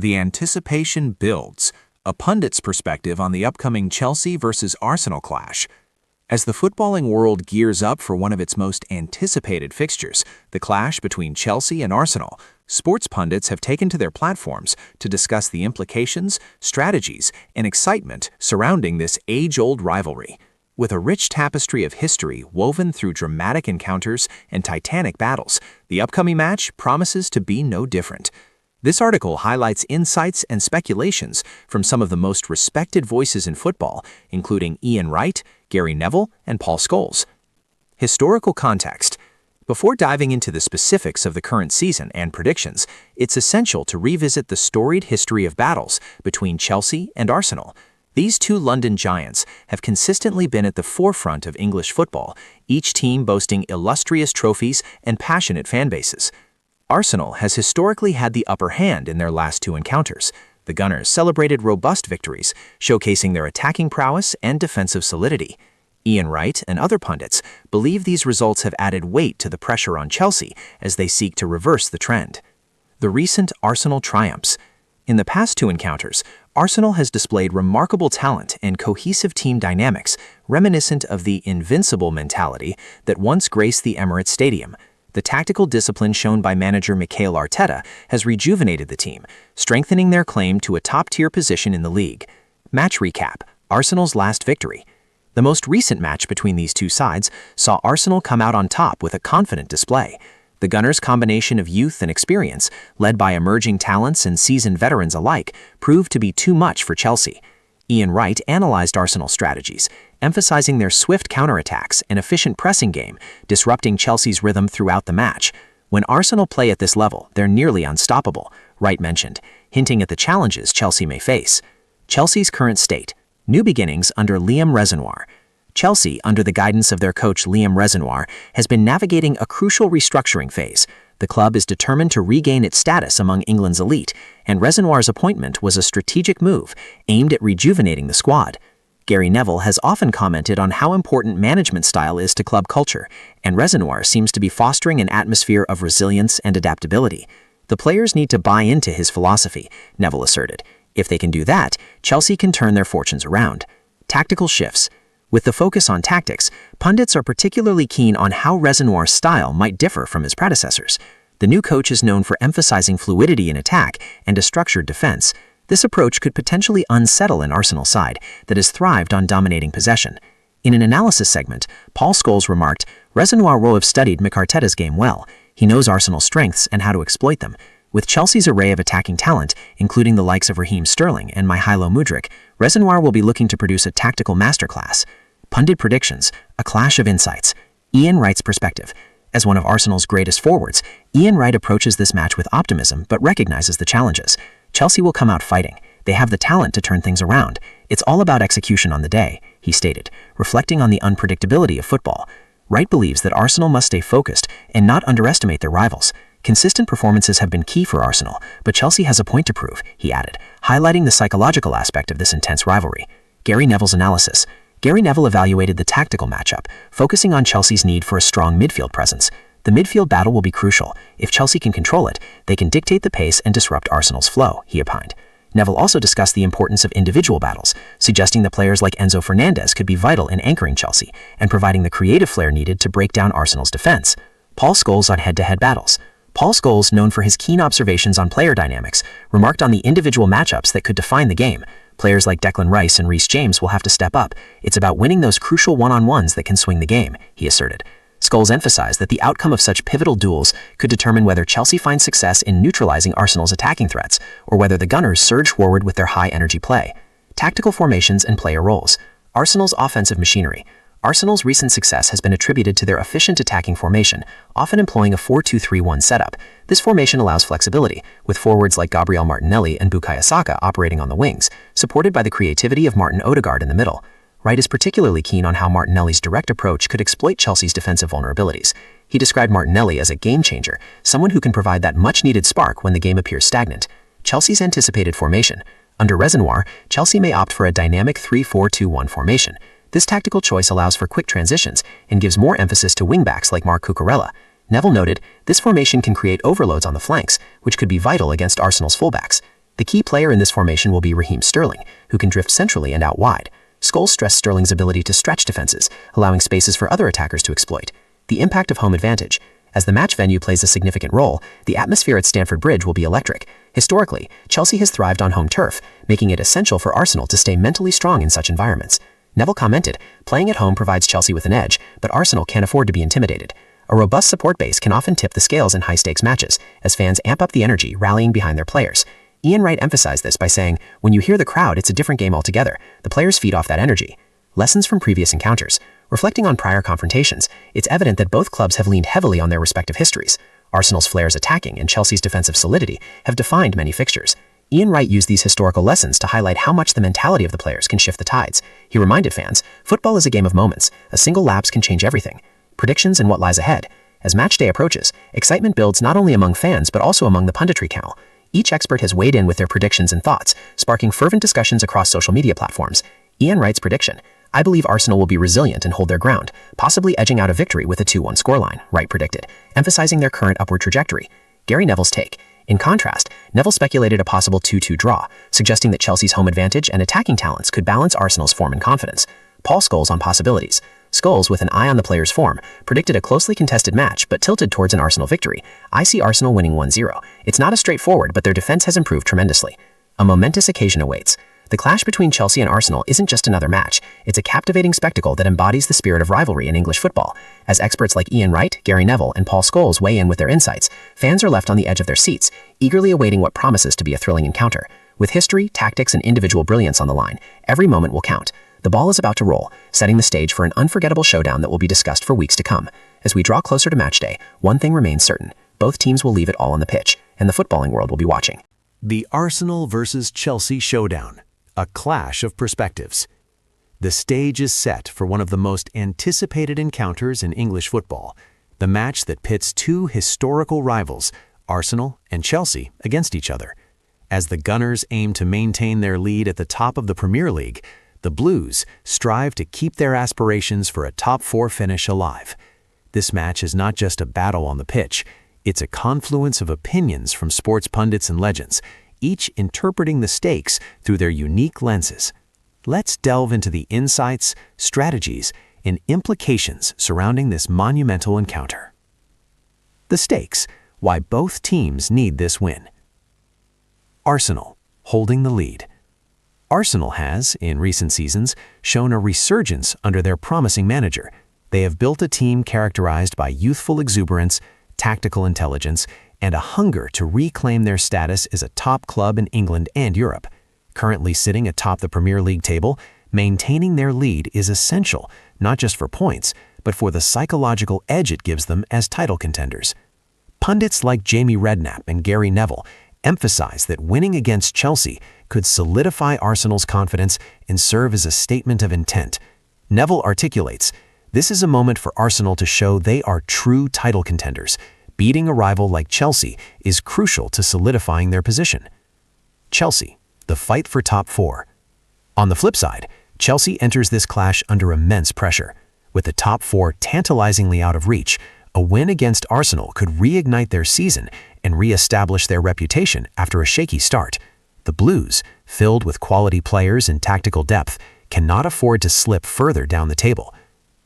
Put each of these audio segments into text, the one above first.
The anticipation builds, a pundit's perspective on the upcoming Chelsea versus Arsenal clash. As the footballing world gears up for one of its most anticipated fixtures, the clash between Chelsea and Arsenal, sports pundits have taken to their platforms to discuss the implications, strategies, and excitement surrounding this age-old rivalry. With a rich tapestry of history woven through dramatic encounters and titanic battles, the upcoming match promises to be no different. This article highlights insights and speculations from some of the most respected voices in football, including Ian Wright, Gary Neville, and Paul Scholes. Historical context. Before diving into the specifics of the current season and predictions, it's essential to revisit the storied history of battles between Chelsea and Arsenal. These two London giants have consistently been at the forefront of English football, each team boasting illustrious trophies and passionate fan bases. Arsenal has historically had the upper hand in their last two encounters. The Gunners celebrated robust victories, showcasing their attacking prowess and defensive solidity. Ian Wright and other pundits believe these results have added weight to the pressure on Chelsea as they seek to reverse the trend. The recent Arsenal triumphs. In the past two encounters, Arsenal has displayed remarkable talent and cohesive team dynamics, reminiscent of the invincible mentality that once graced the Emirates Stadium. The tactical discipline shown by manager Mikel Arteta has rejuvenated the team, strengthening their claim to a top-tier position in the league. Match recap: Arsenal's last victory. The most recent match between these two sides saw Arsenal come out on top with a confident display. The Gunners' combination of youth and experience, led by emerging talents and seasoned veterans alike, proved to be too much for Chelsea. Ian Wright analyzed Arsenal's strategies, emphasizing their swift counterattacks and efficient pressing game, disrupting Chelsea's rhythm throughout the match. When Arsenal play at this level, they're nearly unstoppable, Wright mentioned, hinting at the challenges Chelsea may face. Chelsea's current state: new beginnings under Liam Resenoir. Chelsea, under the guidance of their coach Liam Resenoir, has been navigating a crucial restructuring phase. The club is determined to regain its status among England's elite, and Resenoir's appointment was a strategic move aimed at rejuvenating the squad. Gary Neville has often commented on how important management style is to club culture, and Resenoir seems to be fostering an atmosphere of resilience and adaptability. The players need to buy into his philosophy, Neville asserted. If they can do that, Chelsea can turn their fortunes around. Tactical shifts. With the focus on tactics, pundits are particularly keen on how Resenoir's style might differ from his predecessors. The new coach is known for emphasizing fluidity in attack and a structured defense. This approach could potentially unsettle an Arsenal side that has thrived on dominating possession. In an analysis segment, Paul Scholes remarked, "Resenoir will have studied Mikel Arteta's game well. He knows Arsenal's strengths and how to exploit them. With Chelsea's array of attacking talent, including the likes of Raheem Sterling and Mykhailo Mudryk, Resenoir will be looking to produce a tactical masterclass." Pundit predictions: a clash of insights. Ian Wright's perspective. As one of Arsenal's greatest forwards, Ian Wright approaches this match with optimism but recognizes the challenges. Chelsea will come out fighting. They have the talent to turn things around. It's all about execution on the day, he stated, reflecting on the unpredictability of football. Wright believes that Arsenal must stay focused and not underestimate their rivals. Consistent performances have been key for Arsenal, but Chelsea has a point to prove, he added, highlighting the psychological aspect of this intense rivalry. Gary Neville's analysis. Gary Neville evaluated the tactical matchup, focusing on Chelsea's need for a strong midfield presence. The midfield battle will be crucial. If Chelsea can control it, they can dictate the pace and disrupt Arsenal's flow, he opined. Neville also discussed the importance of individual battles, suggesting that players like Enzo Fernandez could be vital in anchoring Chelsea and providing the creative flair needed to break down Arsenal's defense. Paul Scholes on head-to-head battles. Paul Scholes, known for his keen observations on player dynamics, remarked on the individual matchups that could define the game. Players like Declan Rice and Reece James will have to step up. It's about winning those crucial one-on-ones that can swing the game, he asserted. Scholes emphasized that the outcome of such pivotal duels could determine whether Chelsea finds success in neutralizing Arsenal's attacking threats or whether the Gunners surge forward with their high-energy play. Tactical formations and player roles. Arsenal's offensive machinery. Arsenal's recent success has been attributed to their efficient attacking formation, often employing a 4-2-3-1 setup. This formation allows flexibility, with forwards like Gabriel Martinelli and Bukayo Saka operating on the wings, supported by the creativity of Martin Odegaard in the middle. Wright is particularly keen on how Martinelli's direct approach could exploit Chelsea's defensive vulnerabilities. He described Martinelli as a game-changer, someone who can provide that much-needed spark when the game appears stagnant. Chelsea's anticipated formation. Under Resenoir, Chelsea may opt for a dynamic 3-4-2-1 formation. This tactical choice allows for quick transitions and gives more emphasis to wingbacks like Marc Cucurella. Neville noted, this formation can create overloads on the flanks, which could be vital against Arsenal's fullbacks. The key player in this formation will be Raheem Sterling, who can drift centrally and out wide. Scholes stressed Sterling's ability to stretch defenses, allowing spaces for other attackers to exploit. The impact of home advantage. As the match venue plays a significant role, the atmosphere at Stamford Bridge will be electric. Historically, Chelsea has thrived on home turf, making it essential for Arsenal to stay mentally strong in such environments. Neville commented, "Playing at home provides Chelsea with an edge, but Arsenal can't afford to be intimidated." A robust support base can often tip the scales in high-stakes matches, as fans amp up the energy rallying behind their players. Ian Wright emphasized this by saying, "When you hear the crowd, it's a different game altogether. The players feed off that energy." Lessons from previous encounters. Reflecting on prior confrontations, it's evident that both clubs have leaned heavily on their respective histories. Arsenal's flair's attacking and Chelsea's defensive solidity have defined many fixtures. Ian Wright used these historical lessons to highlight how much the mentality of the players can shift the tides. He reminded fans, "Football is a game of moments. A single lapse can change everything." Predictions and what lies ahead. As match day approaches, excitement builds not only among fans but also among the punditry council. Each expert has weighed in with their predictions and thoughts, sparking fervent discussions across social media platforms. Ian Wright's prediction: "I believe Arsenal will be resilient and hold their ground, possibly edging out a victory with a 2-1 scoreline," Wright predicted, emphasizing their current upward trajectory. Gary Neville's take. In contrast, Neville speculated a possible 2-2 draw, suggesting that Chelsea's home advantage and attacking talents could balance Arsenal's form and confidence. Paul Scholes on possibilities. Scholes, with an eye on the players' form, predicted a closely contested match but tilted towards an Arsenal victory. "I see Arsenal winning 1-0. It's not as straightforward, but their defense has improved tremendously." A momentous occasion awaits. The clash between Chelsea and Arsenal isn't just another match. It's a captivating spectacle that embodies the spirit of rivalry in English football. As experts like Ian Wright, Gary Neville, and Paul Scholes weigh in with their insights, fans are left on the edge of their seats, eagerly awaiting what promises to be a thrilling encounter. With history, tactics, and individual brilliance on the line, every moment will count. The ball is about to roll, setting the stage for an unforgettable showdown that will be discussed for weeks to come. As we draw closer to match day, one thing remains certain. Both teams will leave it all on the pitch, and the footballing world will be watching. The Arsenal versus Chelsea showdown. A clash of perspectives. The stage is set for one of the most anticipated encounters in English football, the match that pits two historical rivals, Arsenal and Chelsea, against each other. As the Gunners aim to maintain their lead at the top of the Premier League, the Blues strive to keep their aspirations for a top-4 finish alive. This match is not just a battle on the pitch, it's a confluence of opinions from sports pundits and legends, each interpreting the stakes through their unique lenses. Let's delve into the insights, strategies, and implications surrounding this monumental encounter. The stakes, why both teams need this win. Arsenal, holding the lead. Arsenal has, in recent seasons, shown a resurgence under their promising manager. They have built a team characterized by youthful exuberance, tactical intelligence, and a hunger to reclaim their status as a top club in England and Europe. Currently sitting atop the Premier League table, maintaining their lead is essential, not just for points, but for the psychological edge it gives them as title contenders. Pundits like Jamie Redknapp and Gary Neville emphasize that winning against Chelsea could solidify Arsenal's confidence and serve as a statement of intent. Neville articulates, "This is a moment for Arsenal to show they are true title contenders. Beating a rival like Chelsea is crucial to solidifying their position." Chelsea, the fight for top 4. On the flip side, Chelsea enters this clash under immense pressure. With the top 4 tantalizingly out of reach, a win against Arsenal could reignite their season and re-establish their reputation after a shaky start. The Blues, filled with quality players and tactical depth, cannot afford to slip further down the table.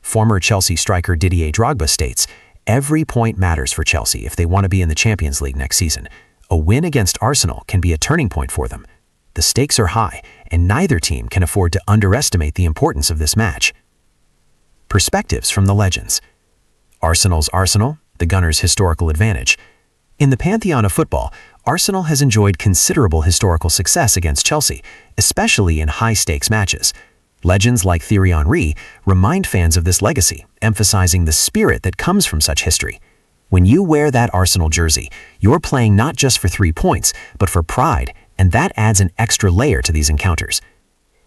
Former Chelsea striker Didier Drogba states, "Every point matters for Chelsea if they want to be in the Champions League next season. A win against Arsenal can be a turning point for them." The stakes are high, and neither team can afford to underestimate the importance of this match. Perspectives from the legends. Arsenal's Arsenal, the Gunners' historical advantage. In the pantheon of football, Arsenal has enjoyed considerable historical success against Chelsea, especially in high-stakes matches. Legends like Thierry Henry remind fans of this legacy, emphasizing the spirit that comes from such history. When you wear that Arsenal jersey, you're playing not just for 3 points, but for pride, and that adds an extra layer to these encounters.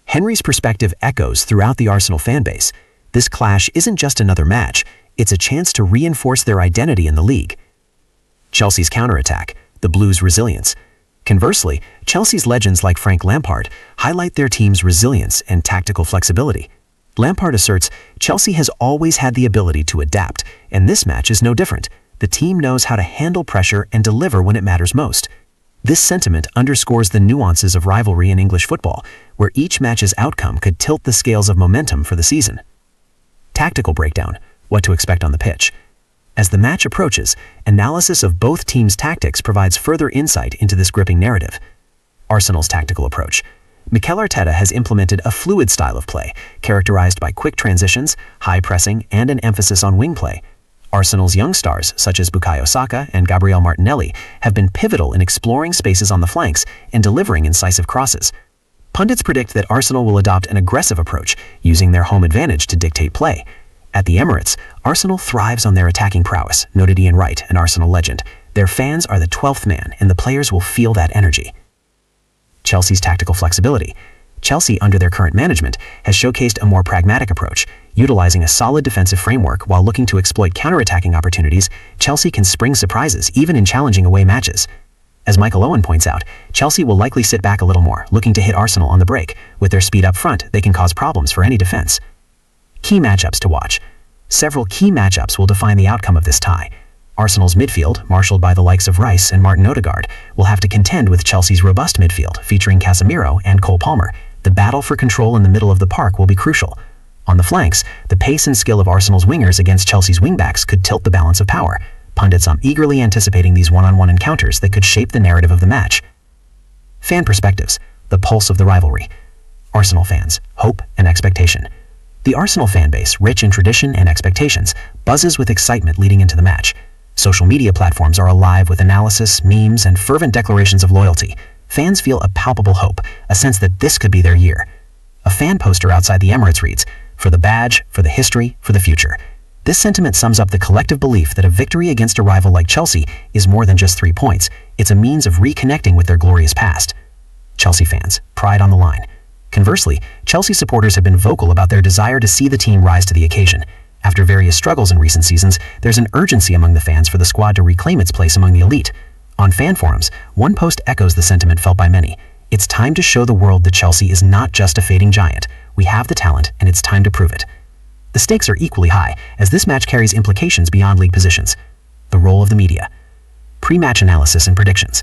Henry's perspective echoes throughout the Arsenal fanbase. This clash isn't just another match, it's a chance to reinforce their identity in the league. Chelsea's counterattack, the Blues' resilience. Conversely, Chelsea's legends like Frank Lampard highlight their team's resilience and tactical flexibility. Lampard asserts, "Chelsea has always had the ability to adapt, and this match is no different. The team knows how to handle pressure and deliver when it matters most." This sentiment underscores the nuances of rivalry in English football, where each match's outcome could tilt the scales of momentum for the season. Tactical breakdown: what to expect on the pitch. As the match approaches, analysis of both teams' tactics provides further insight into this gripping narrative. Arsenal's tactical approach. Mikel Arteta has implemented a fluid style of play, characterized by quick transitions, high pressing, and an emphasis on wing play. Arsenal's young stars, such as Bukayo Saka and Gabriel Martinelli, have been pivotal in exploring spaces on the flanks and delivering incisive crosses. Pundits predict that Arsenal will adopt an aggressive approach, using their home advantage to dictate play. At the Emirates, Arsenal thrives on their attacking prowess, noted Ian Wright, an Arsenal legend. Their fans are the 12th man, and the players will feel that energy. Chelsea's tactical flexibility. Chelsea, under their current management, has showcased a more pragmatic approach. Utilizing a solid defensive framework while looking to exploit counter-attacking opportunities, Chelsea can spring surprises even in challenging away matches. As Michael Owen points out, Chelsea will likely sit back a little more, looking to hit Arsenal on the break. With their speed up front, they can cause problems for any defense. Key matchups to watch. Several key matchups will define the outcome of this tie. Arsenal's midfield, marshaled by the likes of Rice and Martin Odegaard, will have to contend with Chelsea's robust midfield, featuring Casemiro and Cole Palmer. The battle for control in the middle of the park will be crucial. On the flanks, the pace and skill of Arsenal's wingers against Chelsea's wingbacks could tilt the balance of power. Pundits are eagerly anticipating these one-on-one encounters that could shape the narrative of the match. Fan perspectives, the pulse of the rivalry. Arsenal fans, hope and expectation. The Arsenal fan base, rich in tradition and expectations, buzzes with excitement leading into the match. Social media platforms are alive with analysis, memes, and fervent declarations of loyalty. Fans feel a palpable hope, a sense that this could be their year. A fan poster outside the Emirates reads, "For the badge, for the history, for the future." This sentiment sums up the collective belief that a victory against a rival like Chelsea is more than just 3 points. It's a means of reconnecting with their glorious past. Chelsea fans, pride on the line. Conversely, Chelsea supporters have been vocal about their desire to see the team rise to the occasion. After various struggles in recent seasons, there's an urgency among the fans for the squad to reclaim its place among the elite. On fan forums, one post echoes the sentiment felt by many. "It's time to show the world that Chelsea is not just a fading giant. We have the talent, and it's time to prove it." The stakes are equally high, as this match carries implications beyond league positions. The role of the media. Pre-match analysis and predictions.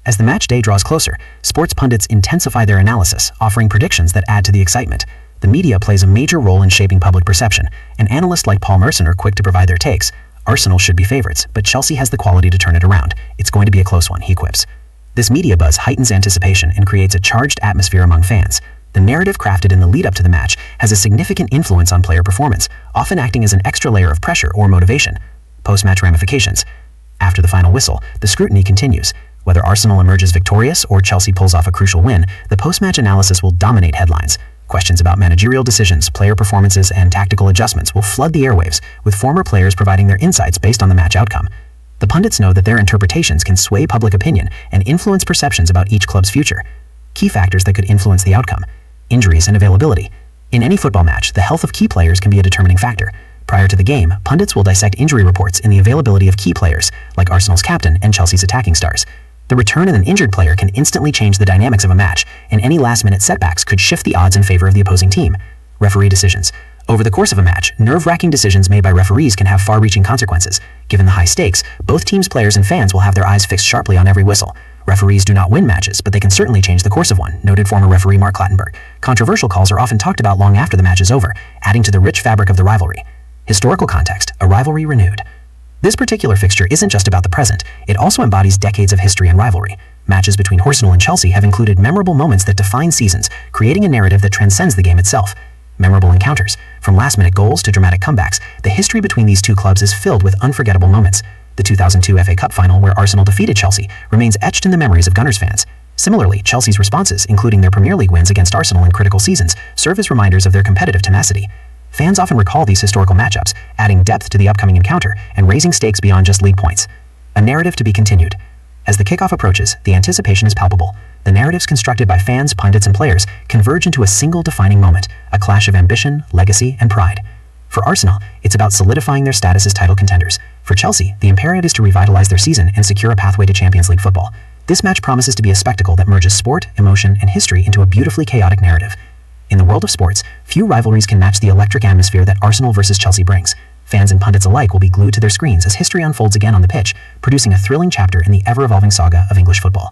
As the match day draws closer, sports pundits intensify their analysis, offering predictions that add to the excitement. The media plays a major role in shaping public perception, and analysts like Paul Merson are quick to provide their takes. Arsenal should be favorites, but Chelsea has the quality to turn it around. It's going to be a close one, he quips. This media buzz heightens anticipation and creates a charged atmosphere among fans. The narrative crafted in the lead-up to the match has a significant influence on player performance, often acting as an extra layer of pressure or motivation. Post-match ramifications. After the final whistle, the scrutiny continues. Whether Arsenal emerges victorious or Chelsea pulls off a crucial win, the post-match analysis will dominate headlines. Questions about managerial decisions, player performances, and tactical adjustments will flood the airwaves, with former players providing their insights based on the match outcome. The pundits know that their interpretations can sway public opinion and influence perceptions about each club's future. Key factors that could influence the outcome. Injuries and availability. In any football match, the health of key players can be a determining factor. Prior to the game, pundits will dissect injury reports and the availability of key players, like Arsenal's captain and Chelsea's attacking stars. The return of an injured player can instantly change the dynamics of a match, and any last-minute setbacks could shift the odds in favor of the opposing team. Referee decisions. Over the course of a match, nerve-wracking decisions made by referees can have far-reaching consequences. Given the high stakes, both teams' players and fans will have their eyes fixed sharply on every whistle. Referees do not win matches, but they can certainly change the course of one, noted former referee Mark Clattenburg. Controversial calls are often talked about long after the match is over, adding to the rich fabric of the rivalry. Historical context, a rivalry renewed. This particular fixture isn't just about the present, it also embodies decades of history and rivalry. Matches between Arsenal and Chelsea have included memorable moments that define seasons, creating a narrative that transcends the game itself. Memorable encounters. From last-minute goals to dramatic comebacks, the history between these two clubs is filled with unforgettable moments. The 2002 FA Cup final, where Arsenal defeated Chelsea, remains etched in the memories of Gunners fans. Similarly, Chelsea's responses, including their Premier League wins against Arsenal in critical seasons, serve as reminders of their competitive tenacity. Fans often recall these historical matchups, adding depth to the upcoming encounter and raising stakes beyond just league points. A narrative to be continued. As the kickoff approaches, the anticipation is palpable. The narratives constructed by fans, pundits, and players converge into a single defining moment, a clash of ambition, legacy, and pride. For Arsenal, it's about solidifying their status as title contenders. For Chelsea, the imperative is to revitalize their season and secure a pathway to Champions League football. This match promises to be a spectacle that merges sport, emotion, and history into a beautifully chaotic narrative. In the world of sports, few rivalries can match the electric atmosphere that Arsenal versus Chelsea brings. Fans and pundits alike will be glued to their screens as history unfolds again on the pitch, producing a thrilling chapter in the ever-evolving saga of English football.